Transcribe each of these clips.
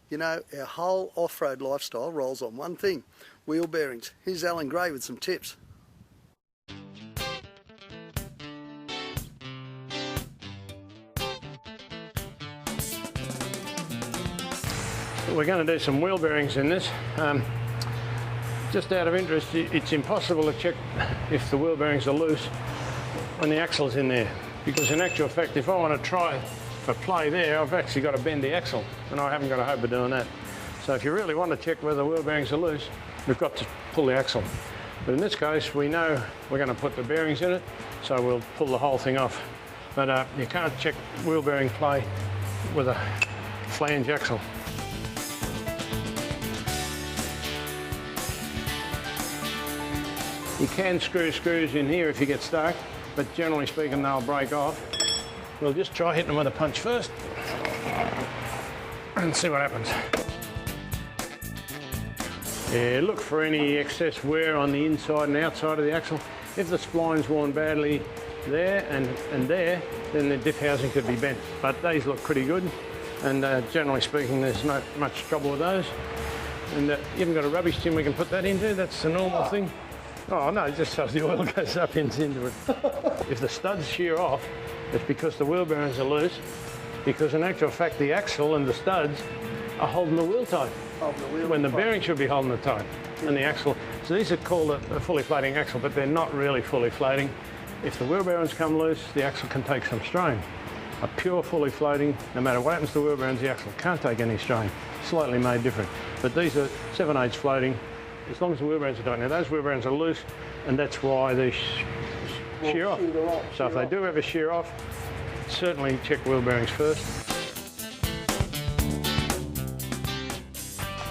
You know, our whole off-road lifestyle rolls on one thing, wheel bearings. Here's Alan Gray with some tips. We're going to do some wheel bearings in this. Just out of interest, it's impossible to check if the wheel bearings are loose when the axle's in there, because in actual fact, if I want to try for play there, I've actually got to bend the axle, and I haven't got a hope of doing that. So if you really want to check whether the wheel bearings are loose, we've got to pull the axle. But in this case, we know we're going to put the bearings in it, so we'll pull the whole thing off. But you can't check wheel bearing play with a flange axle. You can screw screws in here if you get stuck, but generally speaking they'll break off. We'll just try hitting them with a punch first and see what happens. Yeah, look for any excess wear on the inside and outside of the axle. If the spline's worn badly there and there, then the diff housing could be bent. But these look pretty good, and generally speaking there's not much trouble with those. And you haven't got a rubbish tin we can put that into, that's the normal thing. Oh no, just so the oil goes up into it. If the studs shear off, it's because the wheel bearings are loose, because in actual fact the axle and the studs are holding the wheel tight. When the bearing should be holding it tight, and the axle. So these are called a fully floating axle, but they're not really fully floating. If the wheel bearings come loose, the axle can take some strain. A pure fully floating, no matter what happens to the wheel bearings, the axle can't take any strain. Slightly made different. But these are 7/8 floating, as long as the wheel bearings are tight. Now those wheel bearings are loose, and that's why they shear off. So if they do ever shear off, certainly check wheel bearings first.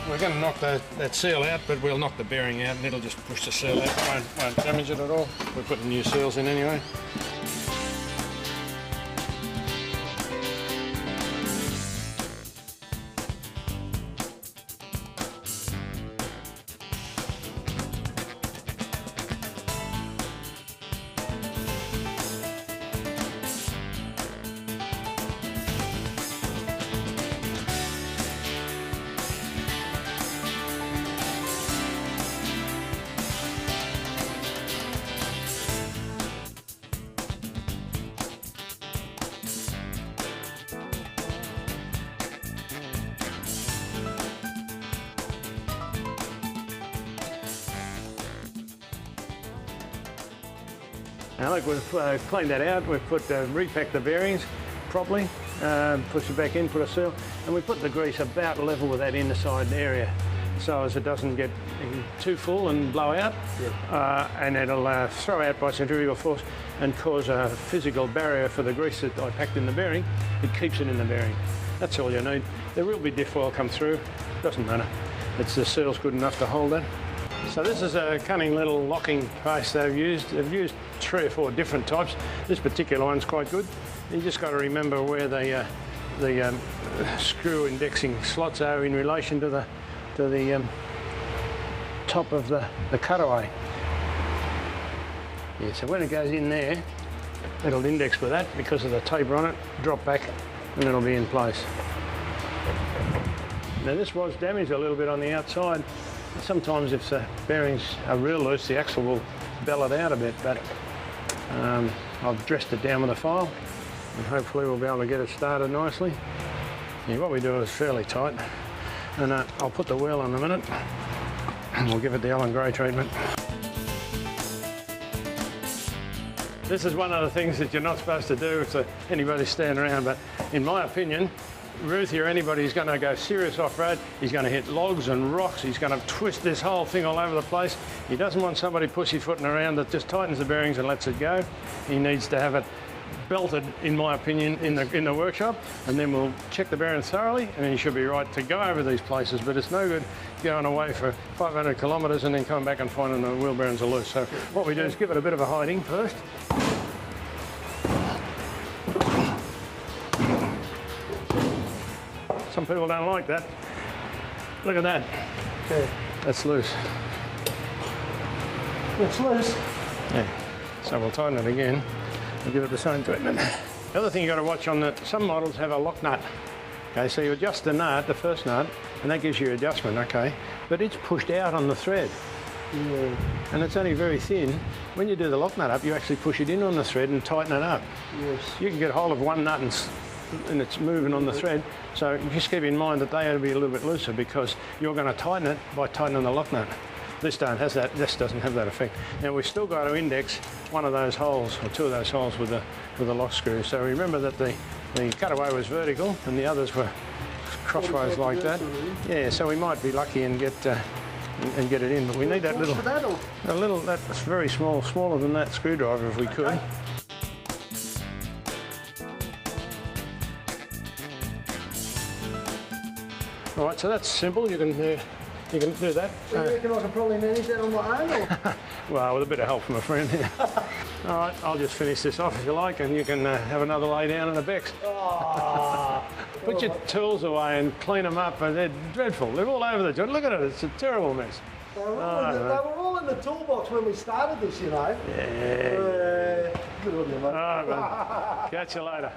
We're going to knock that seal out, but we'll knock the bearing out and it'll just push the seal out. Won't damage it at all. We're putting new seals in anyway. Now look, we've cleaned that out, we've repacked the bearings properly, pushed it back in, put a seal, and we put the grease about level with that inside area so as it doesn't get too full and blow out. Yep. And it'll throw out by centrifugal force and cause a physical barrier for the grease that I packed in the bearing. It keeps it in the bearing. That's all you need. There will be diff oil come through, doesn't matter. The seal's good enough to hold that. So this is a cunning little locking paste they've used. They've used 3 or 4 different types. This particular one's quite good. You just got to remember where the screw indexing slots are in relation to the top of the cutaway. Yeah, so when it goes in there, it'll index with that because of the taper on it, drop back, and it'll be in place. Now this was damaged a little bit on the outside. Sometimes if the bearings are real loose, the axle will bell it out a bit, but I've dressed it down with a file and hopefully we'll be able to get it started nicely. Yeah, what we do is fairly tight, and I'll put the wheel on in a minute and we'll give it the Alan Gray treatment. This is one of the things that you're not supposed to do if anybody's standing around, but in my opinion, Ruthie or anybody who's going to go serious off-road, he's going to hit logs and rocks, he's going to twist this whole thing all over the place. He doesn't want somebody pussyfooting around that just tightens the bearings and lets it go. He needs to have it belted, in my opinion, in the workshop, and then we'll check the bearings thoroughly and then you should be right to go over these places. But it's no good going away for 500 kilometres and then coming back and finding the wheel bearings are loose. So what we do is give it a bit of a hiding first. Some people don't like that. Look at that. Okay. That's loose. It's loose. Yeah. So we'll tighten it again and give it the same treatment. The other thing you've got to watch on some models have a lock nut Okay, so you adjust the nut, the first nut, and that gives you your adjustment, okay? But it's pushed out on the thread. Yeah. And it's only very thin. When you do the lock nut up, you actually push it in on the thread and tighten it up. Yes. You can get hold of one nut and it's moving on the thread. So you just keep in mind that they ought to be a little bit looser because you're going to tighten it by tightening the lock nut. This doesn't have that effect. Now we've still got to index one of those holes or two of those holes with the lock screw. So remember that the cutaway was vertical and the others were crosswise like that. Yeah, so we might be lucky and get it in, but we need that little, that's very small, smaller than that screwdriver if we could. Okay. All right, so that's simple. You can do that. So you reckon I can probably manage that on my own? Or? Well, with a bit of help from a friend here. All right, I'll just finish this off if you like, and you can have another lay down in a Bex. Oh. Put your tools away and clean them up, and they're dreadful. They're all over the joint. Look at it, it's a terrible mess. They were all in the toolbox when we started this, you know. Yeah. Good on you, mate. All right, man. Catch you later.